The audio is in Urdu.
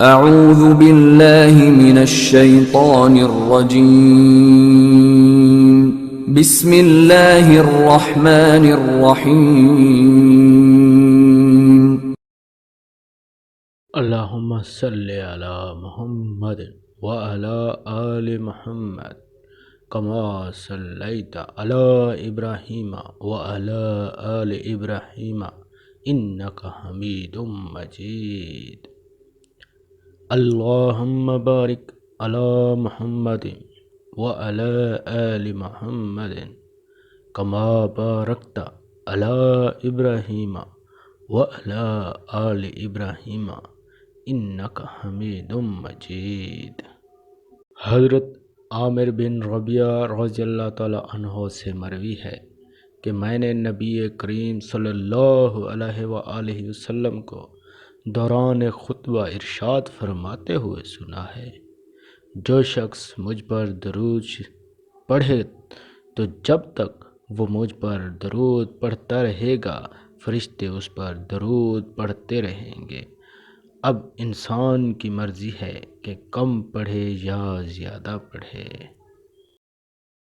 اعوذ باللہ من الشیطان الرجیم بسم اللہ الرحمن الرحیم اللہم صلی علی محمد وعلی آل محمد کما صلیت علی ابراہیم وعلی آل ابراہیم انکا حمید مجید اللہم بارک علی محمد وعلی آل محمد کما بارکت علی ابراہیم وعلی آل ابراہیم انک حمید مجید۔ حضرت عامر بن ربیعہ رضی اللہ تعالی عنہ سے مروی ہے کہ میں نے نبی کریم صلی اللہ علیہ وآلہ وسلم کو دوران خطبہ ارشاد فرماتے ہوئے سنا ہے، جو شخص مجھ پر درود پڑھے تو جب تک وہ مجھ پر درود پڑھتا رہے گا فرشتے اس پر درود پڑھتے رہیں گے۔ اب انسان کی مرضی ہے کہ کم پڑھے یا زیادہ پڑھے۔